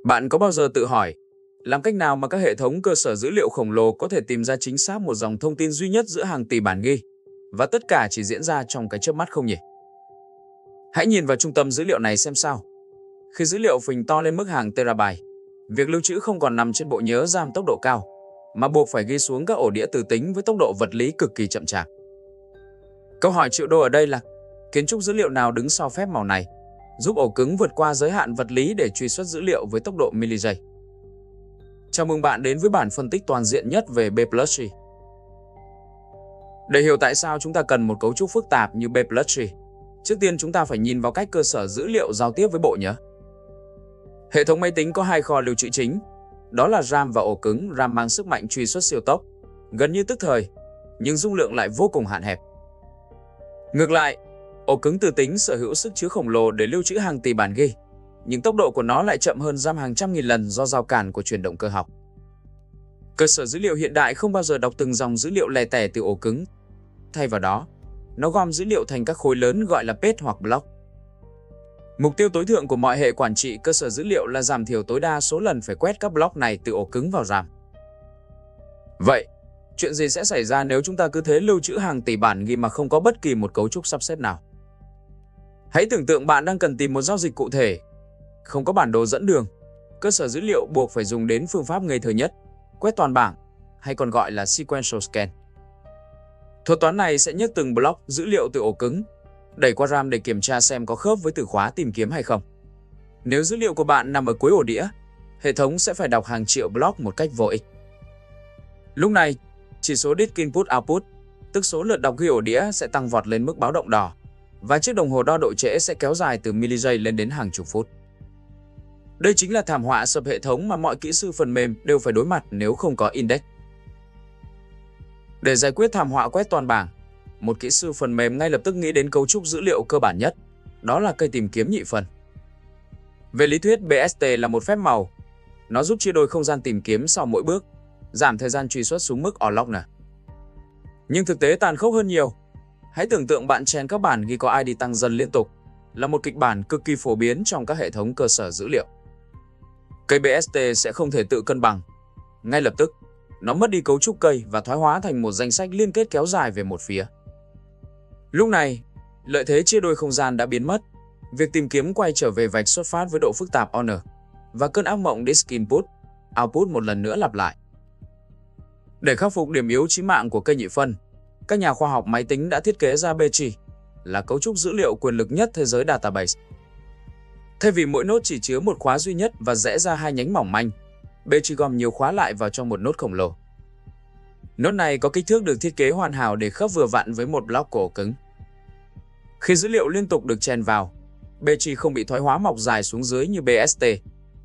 Bạn có bao giờ tự hỏi, làm cách nào mà các hệ thống cơ sở dữ liệu khổng lồ có thể tìm ra chính xác một dòng thông tin duy nhất giữa hàng tỷ bản ghi, và tất cả chỉ diễn ra trong cái chớp mắt không nhỉ? Hãy nhìn vào trung tâm dữ liệu này xem sao. Khi dữ liệu phình to lên mức hàng terabyte, việc lưu trữ không còn nằm trên bộ nhớ RAM tốc độ cao, mà buộc phải ghi xuống các ổ đĩa từ tính với tốc độ vật lý cực kỳ chậm chạp. Câu hỏi triệu đô ở đây là, kiến trúc dữ liệu nào đứng sau phép màu này, giúp ổ cứng vượt qua giới hạn vật lý để truy xuất dữ liệu với tốc độ miligiây? Chào mừng bạn đến với bản phân tích toàn diện nhất về B+G. Để hiểu tại sao chúng ta cần một cấu trúc phức tạp như B+G, trước tiên chúng ta phải nhìn vào cách cơ sở dữ liệu giao tiếp với bộ nhớ. Hệ thống máy tính có hai kho lưu trữ chính, đó là RAM và ổ cứng. RAM mang sức mạnh truy xuất siêu tốc, gần như tức thời, nhưng dung lượng lại vô cùng hạn hẹp. Ngược lại, ổ cứng từ tính sở hữu sức chứa khổng lồ để lưu trữ hàng tỷ bản ghi, nhưng tốc độ của nó lại chậm hơn RAM hàng trăm nghìn lần do rào cản của chuyển động cơ học. Cơ sở dữ liệu hiện đại không bao giờ đọc từng dòng dữ liệu lẻ tẻ từ ổ cứng. Thay vào đó, nó gom dữ liệu thành các khối lớn gọi là page hoặc block. Mục tiêu tối thượng của mọi hệ quản trị cơ sở dữ liệu là giảm thiểu tối đa số lần phải quét các block này từ ổ cứng vào RAM. Vậy, chuyện gì sẽ xảy ra nếu chúng ta cứ thế lưu trữ hàng tỷ bản ghi mà không có bất kỳ một cấu trúc sắp xếp nào? Hãy tưởng tượng bạn đang cần tìm một giao dịch cụ thể, không có bản đồ dẫn đường. Cơ sở dữ liệu buộc phải dùng đến phương pháp ngây thơ nhất, quét toàn bảng, hay còn gọi là sequential scan. Thuật toán này sẽ nhấc từng block dữ liệu từ ổ cứng, đẩy qua RAM để kiểm tra xem có khớp với từ khóa tìm kiếm hay không. Nếu dữ liệu của bạn nằm ở cuối ổ đĩa, hệ thống sẽ phải đọc hàng triệu block một cách vô ích. Lúc này, chỉ số disk input output, tức số lượt đọc ghi ổ đĩa sẽ tăng vọt lên mức báo động đỏ, và chiếc đồng hồ đo độ trễ sẽ kéo dài từ miligiây lên đến hàng chục phút. Đây chính là thảm họa sập hệ thống mà mọi kỹ sư phần mềm đều phải đối mặt nếu không có index. Để giải quyết thảm họa quét toàn bảng, một kỹ sư phần mềm ngay lập tức nghĩ đến cấu trúc dữ liệu cơ bản nhất, đó là cây tìm kiếm nhị phần. Về lý thuyết, BST là một phép màu. Nó giúp chia đôi không gian tìm kiếm sau mỗi bước, giảm thời gian truy xuất xuống mức O-log. Nhưng thực tế tàn khốc hơn nhiều. Hãy tưởng tượng bạn chèn các bản ghi có ID tăng dần liên tục, là một kịch bản cực kỳ phổ biến trong các hệ thống cơ sở dữ liệu. Cây BST sẽ không thể tự cân bằng. Ngay lập tức, nó mất đi cấu trúc cây và thoái hóa thành một danh sách liên kết kéo dài về một phía. Lúc này, lợi thế chia đôi không gian đã biến mất. Việc tìm kiếm quay trở về vạch xuất phát với độ phức tạp ON, và cơn ác mộng disk input, output một lần nữa lặp lại. Để khắc phục điểm yếu chí mạng của cây nhị phân, các nhà khoa học máy tính đã thiết kế ra BG, là cấu trúc dữ liệu quyền lực nhất thế giới database. Thay vì mỗi nốt chỉ chứa một khóa duy nhất và rẽ ra hai nhánh mỏng manh, BG gom nhiều khóa lại vào trong một nốt khổng lồ. Nốt này có kích thước được thiết kế hoàn hảo để khớp vừa vặn với một block của ổ cứng. Khi dữ liệu liên tục được chèn vào, BG không bị thoái hóa mọc dài xuống dưới như BST,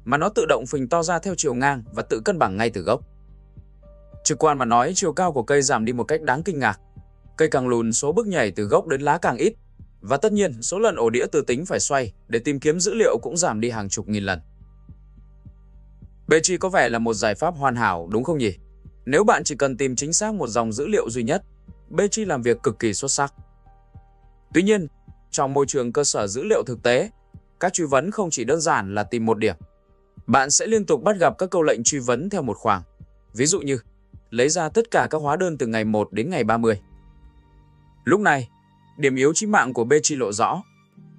mà nó tự động phình to ra theo chiều ngang và tự cân bằng ngay từ gốc. Trực quan mà nói, chiều cao của cây giảm đi một cách đáng kinh ngạc. Cây càng lùn, số bước nhảy từ gốc đến lá càng ít, và tất nhiên số lần ổ đĩa từ tính phải xoay để tìm kiếm dữ liệu cũng giảm đi hàng chục nghìn lần. BG có vẻ là một giải pháp hoàn hảo, đúng không nhỉ? Nếu bạn chỉ cần tìm chính xác một dòng dữ liệu duy nhất, BG làm việc cực kỳ xuất sắc. Tuy nhiên, trong môi trường cơ sở dữ liệu thực tế, các truy vấn không chỉ đơn giản là tìm một điểm. Bạn sẽ liên tục bắt gặp các câu lệnh truy vấn theo một khoảng. Ví dụ như, lấy ra tất cả các hóa đơn từ ngày 1 đến ngày 30. Lúc này, điểm yếu chí mạng của BG lộ rõ.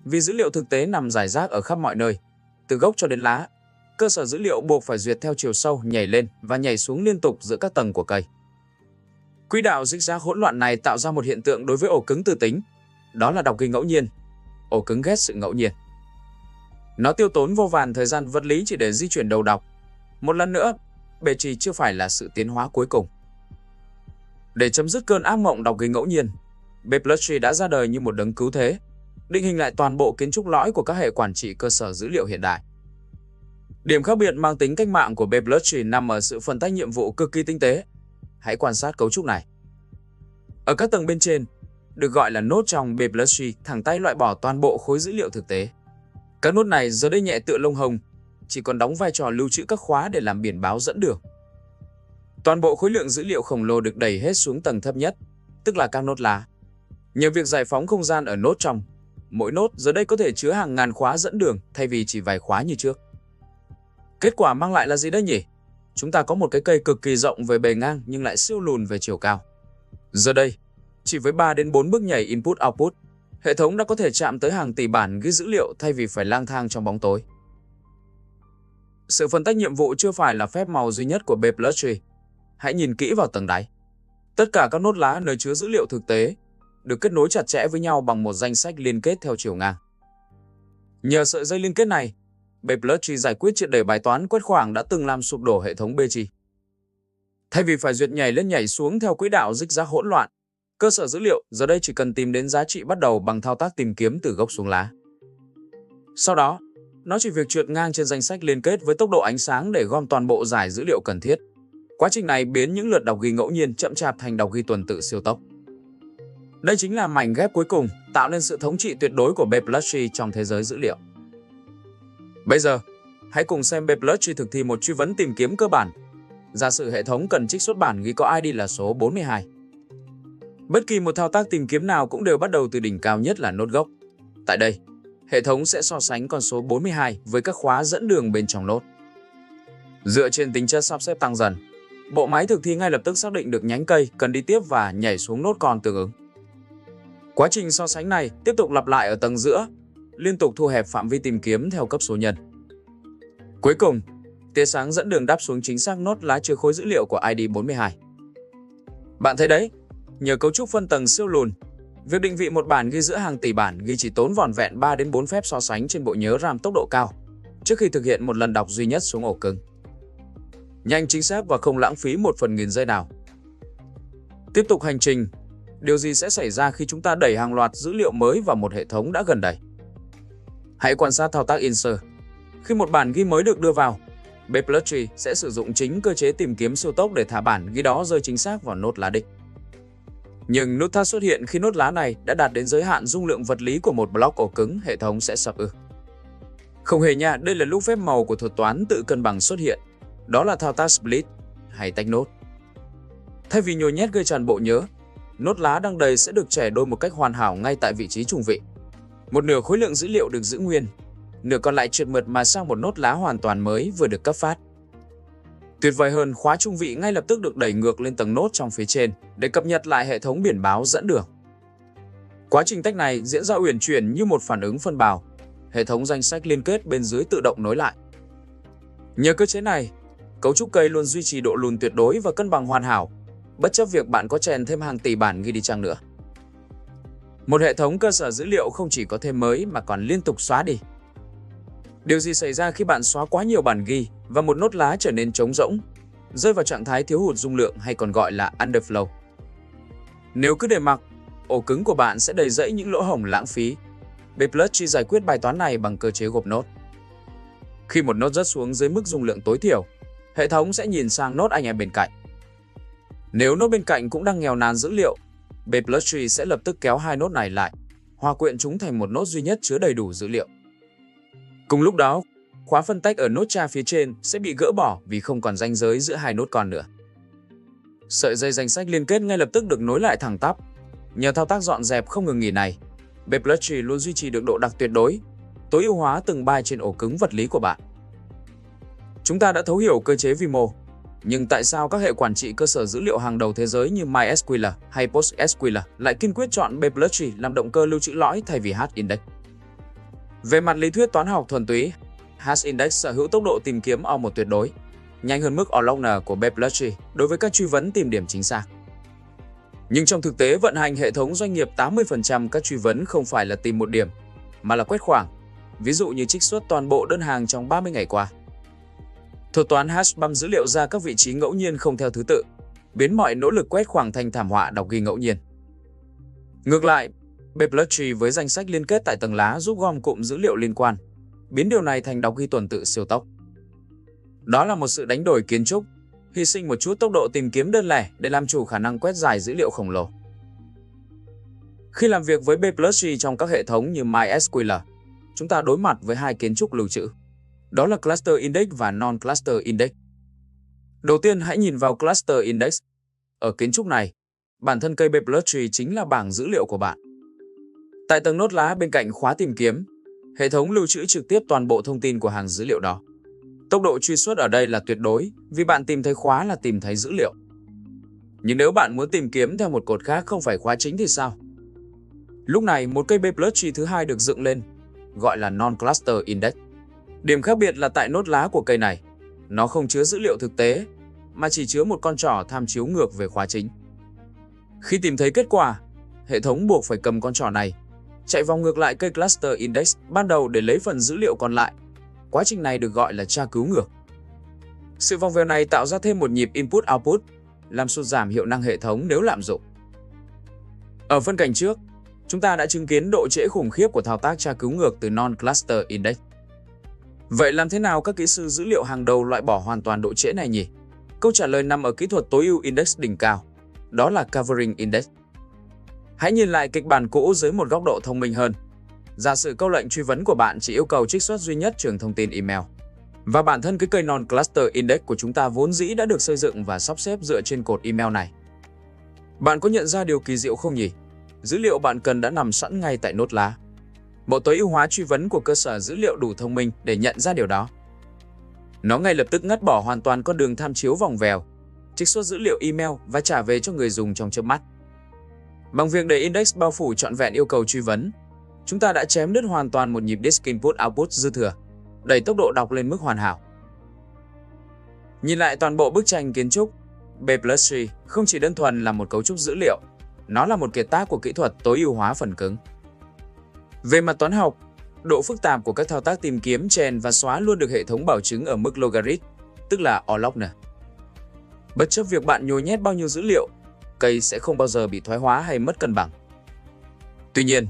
Vì dữ liệu thực tế nằm rải rác ở khắp mọi nơi, từ gốc cho đến lá, cơ sở dữ liệu buộc phải duyệt theo chiều sâu, nhảy lên và nhảy xuống liên tục giữa các tầng của cây. Quỹ đạo zigzag hỗn loạn này tạo ra một hiện tượng đối với ổ cứng từ tính, đó là đọc ghi ngẫu nhiên. Ổ cứng ghét sự ngẫu nhiên. Nó tiêu tốn vô vàn thời gian vật lý chỉ để di chuyển đầu đọc. Một lần nữa, BG chưa phải là sự tiến hóa cuối cùng. Để chấm dứt cơn ác mộng đọc ghi ngẫu nhiên, B+G đã ra đời như một đấng cứu thế, định hình lại toàn bộ kiến trúc lõi của các hệ quản trị cơ sở dữ liệu hiện đại. Điểm khác biệt mang tính cách mạng của B+G nằm ở sự phân tách nhiệm vụ cực kỳ tinh tế. Hãy quan sát cấu trúc này. Ở các tầng bên trên, được gọi là nốt trong B+G thẳng tay loại bỏ toàn bộ khối dữ liệu thực tế. Các nốt này giờ đây nhẹ tựa lông hồng, chỉ còn đóng vai trò lưu trữ các khóa để làm biển báo dẫn đường. Toàn bộ khối lượng dữ liệu khổng lồ được đẩy hết xuống tầng thấp nhất, tức là các nốt lá. Nhờ việc giải phóng không gian ở nốt trong, mỗi nốt giờ đây có thể chứa hàng ngàn khóa dẫn đường thay vì chỉ vài khóa như trước. Kết quả mang lại là gì đấy nhỉ? Chúng ta có một cái cây cực kỳ rộng về bề ngang nhưng lại siêu lùn về chiều cao. Giờ đây, chỉ với 3 đến 4 bước nhảy input-output, hệ thống đã có thể chạm tới hàng tỷ bản ghi dữ liệu thay vì phải lang thang trong bóng tối. Sự phân tách nhiệm vụ chưa phải là phép màu duy nhất của B+ Tree. Hãy nhìn kỹ vào tầng đáy. Tất cả các nốt lá nơi chứa dữ liệu thực tế được kết nối chặt chẽ với nhau bằng một danh sách liên kết theo chiều ngang. Nhờ sợi dây liên kết này, B+ Tree giải quyết triệt để bài toán quét khoảng đã từng làm sụp đổ hệ thống B-tree. Thay vì phải duyệt nhảy lên nhảy xuống theo quỹ đạo rích rác hỗn loạn, cơ sở dữ liệu giờ đây chỉ cần tìm đến giá trị bắt đầu bằng thao tác tìm kiếm từ gốc xuống lá. Sau đó, nó chỉ việc trượt ngang trên danh sách liên kết với tốc độ ánh sáng để gom toàn bộ dải dữ liệu cần thiết. Quá trình này biến những lượt đọc ghi ngẫu nhiên chậm chạp thành đọc ghi tuần tự siêu tốc. Đây chính là mảnh ghép cuối cùng tạo nên sự thống trị tuyệt đối của B+ Tree trong thế giới dữ liệu. Bây giờ, hãy cùng xem B+ Tree thực thi một truy vấn tìm kiếm cơ bản. Giả sử hệ thống cần trích xuất bản ghi có ID là số 42. Bất kỳ một thao tác tìm kiếm nào cũng đều bắt đầu từ đỉnh cao nhất là nốt gốc. Tại đây, hệ thống sẽ so sánh con số 42 với các khóa dẫn đường bên trong nốt. Dựa trên tính chất sắp xếp tăng dần, bộ máy thực thi ngay lập tức xác định được nhánh cây cần đi tiếp và nhảy xuống nốt con tương ứng. Quá trình so sánh này tiếp tục lặp lại ở tầng giữa, liên tục thu hẹp phạm vi tìm kiếm theo cấp số nhân. Cuối cùng, tia sáng dẫn đường đáp xuống chính xác nốt lá chứa khối dữ liệu của ID 42. Bạn thấy đấy, nhờ cấu trúc phân tầng siêu lùn, việc định vị một bản ghi giữa hàng tỷ bản ghi chỉ tốn vỏn vẹn 3 đến 4 phép so sánh trên bộ nhớ RAM tốc độ cao trước khi thực hiện một lần đọc duy nhất xuống ổ cứng. Nhanh, chính xác và không lãng phí một phần nghìn giây nào. Tiếp tục hành trình, điều gì sẽ xảy ra khi chúng ta đẩy hàng loạt dữ liệu mới vào một hệ thống đã gần đầy? Hãy quan sát thao tác insert. Khi một bản ghi mới được đưa vào, B+ Tree sẽ sử dụng chính cơ chế tìm kiếm siêu tốc để thả bản ghi đó rơi chính xác vào nốt lá đích. Nhưng nút thắt xuất hiện khi nốt lá này đã đạt đến giới hạn dung lượng vật lý của một block ổ cứng, hệ thống sẽ sập. Không hề nha, đây là lúc phép màu của thuật toán tự cân bằng xuất hiện. Đó là thao tác split hay tách nốt. Thay vì nhồi nhét gây tràn bộ nhớ, nốt lá đang đầy sẽ được chẻ đôi một cách hoàn hảo ngay tại vị trí trùng vị. Một nửa khối lượng dữ liệu được giữ nguyên, nửa còn lại trượt mượt mà sang một nốt lá hoàn toàn mới vừa được cấp phát. Tuyệt vời hơn, khóa trung vị ngay lập tức được đẩy ngược lên tầng nốt trong phía trên để cập nhật lại hệ thống biển báo dẫn đường. Quá trình tách này diễn ra uyển chuyển như một phản ứng phân bào. Hệ thống danh sách liên kết bên dưới tự động nối lại. Nhờ cơ chế này, cấu trúc cây luôn duy trì độ lùn tuyệt đối và cân bằng hoàn hảo, bất chấp việc bạn có chèn thêm hàng tỷ bản ghi đi chăng nữa. Một hệ thống cơ sở dữ liệu không chỉ có thêm mới mà còn liên tục xóa đi. Điều gì xảy ra khi bạn xóa quá nhiều bản ghi và một nốt lá trở nên trống rỗng, rơi vào trạng thái thiếu hụt dung lượng hay còn gọi là underflow? Nếu cứ để mặc, ổ cứng của bạn sẽ đầy rẫy những lỗ hổng lãng phí. B+ Tree giải quyết bài toán này bằng cơ chế gộp nốt. Khi một nốt rớt xuống dưới mức dung lượng tối thiểu, hệ thống sẽ nhìn sang nốt anh em bên cạnh. Nếu nốt bên cạnh cũng đang nghèo nàn dữ liệu, B+ Tree sẽ lập tức kéo hai nốt này lại, hòa quyện chúng thành một nốt duy nhất chứa đầy đủ dữ liệu. Cùng lúc đó, khóa phân tách ở nốt cha phía trên sẽ bị gỡ bỏ vì không còn ranh giới giữa hai nốt con nữa. Sợi dây danh sách liên kết ngay lập tức được nối lại thẳng tắp. Nhờ thao tác dọn dẹp không ngừng nghỉ này, B+ Tree luôn duy trì được độ đặc tuyệt đối, tối ưu hóa từng byte trên ổ cứng vật lý của bạn. Chúng ta đã thấu hiểu cơ chế vi mô, nhưng tại sao các hệ quản trị cơ sở dữ liệu hàng đầu thế giới như MySQL hay PostgreSQL lại kiên quyết chọn B+ Tree làm động cơ lưu trữ lõi thay vì H-index? Về mặt lý thuyết toán học thuần túy, H-index sở hữu tốc độ tìm kiếm O1 tuyệt đối, nhanh hơn mức O-log N của B+ Tree đối với các truy vấn tìm điểm chính xác. Nhưng trong thực tế vận hành hệ thống doanh nghiệp, 80% các truy vấn không phải là tìm một điểm, mà là quét khoảng, ví dụ như trích xuất toàn bộ đơn hàng trong 30 ngày qua. Thuật toán hash băm dữ liệu ra các vị trí ngẫu nhiên không theo thứ tự, biến mọi nỗ lực quét khoảng thành thảm họa đọc ghi ngẫu nhiên. Ngược lại, B+ Tree với danh sách liên kết tại tầng lá giúp gom cụm dữ liệu liên quan, biến điều này thành đọc ghi tuần tự siêu tốc. Đó là một sự đánh đổi kiến trúc, hy sinh một chút tốc độ tìm kiếm đơn lẻ để làm chủ khả năng quét dài dữ liệu khổng lồ. Khi làm việc với B+ Tree trong các hệ thống như MySQL, chúng ta đối mặt với hai kiến trúc lưu trữ. Đó là Cluster Index và Non-Cluster Index. Đầu tiên, hãy nhìn vào Cluster Index. Ở kiến trúc này, bản thân cây B+ Tree chính là bảng dữ liệu của bạn. Tại tầng nốt lá bên cạnh khóa tìm kiếm, hệ thống lưu trữ trực tiếp toàn bộ thông tin của hàng dữ liệu đó. Tốc độ truy xuất ở đây là tuyệt đối vì bạn tìm thấy khóa là tìm thấy dữ liệu. Nhưng nếu bạn muốn tìm kiếm theo một cột khác không phải khóa chính thì sao? Lúc này một cây B+tree thứ hai được dựng lên, gọi là Non-Cluster Index. Điểm khác biệt là tại nốt lá của cây này, nó không chứa dữ liệu thực tế, mà chỉ chứa một con trỏ tham chiếu ngược về khóa chính. Khi tìm thấy kết quả, hệ thống buộc phải cầm con trỏ này, chạy vòng ngược lại cây Cluster Index ban đầu để lấy phần dữ liệu còn lại. Quá trình này được gọi là tra cứu ngược. Sự vòng vèo này tạo ra thêm một nhịp input-output, làm sụt giảm hiệu năng hệ thống nếu lạm dụng. Ở phân cảnh trước, chúng ta đã chứng kiến độ trễ khủng khiếp của thao tác tra cứu ngược từ Non-Cluster Index. Vậy làm thế nào các kỹ sư dữ liệu hàng đầu loại bỏ hoàn toàn độ trễ này nhỉ? Câu trả lời nằm ở kỹ thuật tối ưu index đỉnh cao, đó là Covering Index. Hãy nhìn lại kịch bản cũ dưới một góc độ thông minh hơn. Giả sử câu lệnh truy vấn của bạn chỉ yêu cầu trích xuất duy nhất trường thông tin email. Và bản thân cái cây Non-Cluster Index của chúng ta vốn dĩ đã được xây dựng và sắp xếp dựa trên cột email này. Bạn có nhận ra điều kỳ diệu không nhỉ? Dữ liệu bạn cần đã nằm sẵn ngay tại nốt lá. Bộ tối ưu hóa truy vấn của cơ sở dữ liệu đủ thông minh để nhận ra điều đó. Nó ngay lập tức ngắt bỏ hoàn toàn con đường tham chiếu vòng vèo, trích xuất dữ liệu email và trả về cho người dùng trong chớp mắt. Bằng việc để index bao phủ trọn vẹn yêu cầu truy vấn, chúng ta đã chém đứt hoàn toàn một nhịp disk input-output dư thừa, đẩy tốc độ đọc lên mức hoàn hảo. Nhìn lại toàn bộ bức tranh kiến trúc, B+tree không chỉ đơn thuần là một cấu trúc dữ liệu, nó là một kiệt tác của kỹ thuật tối ưu hóa phần cứng. Về mặt toán học, độ phức tạp của các thao tác tìm kiếm, chèn và xóa luôn được hệ thống bảo chứng ở mức logarit, tức là O log n. Bất chấp việc bạn nhồi nhét bao nhiêu dữ liệu, cây sẽ không bao giờ bị thoái hóa hay mất cân bằng. Tuy nhiên,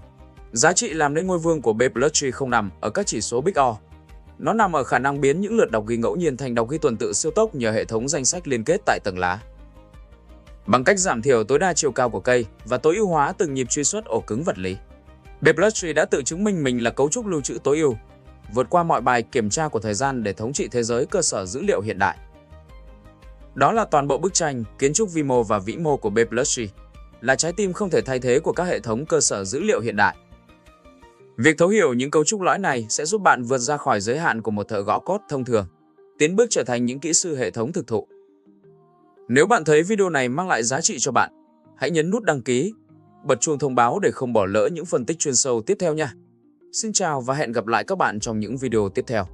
giá trị làm nên ngôi vương của B+tree không nằm ở các chỉ số Big O. Nó nằm ở khả năng biến những lượt đọc ghi ngẫu nhiên thành đọc ghi tuần tự siêu tốc nhờ hệ thống danh sách liên kết tại tầng lá. Bằng cách giảm thiểu tối đa chiều cao của cây và tối ưu hóa từng nhịp truy xuất ổ cứng vật lý, B+tree đã tự chứng minh mình là cấu trúc lưu trữ tối ưu, vượt qua mọi bài kiểm tra của thời gian để thống trị thế giới cơ sở dữ liệu hiện đại. Đó là toàn bộ bức tranh kiến trúc vi mô và vĩ mô của B+tree, là trái tim không thể thay thế của các hệ thống cơ sở dữ liệu hiện đại. Việc thấu hiểu những cấu trúc lõi này sẽ giúp bạn vượt ra khỏi giới hạn của một thợ gõ code thông thường, tiến bước trở thành những kỹ sư hệ thống thực thụ. Nếu bạn thấy video này mang lại giá trị cho bạn, hãy nhấn nút đăng ký, bật chuông thông báo để không bỏ lỡ những phân tích chuyên sâu tiếp theo nha. Xin chào và hẹn gặp lại các bạn trong những video tiếp theo.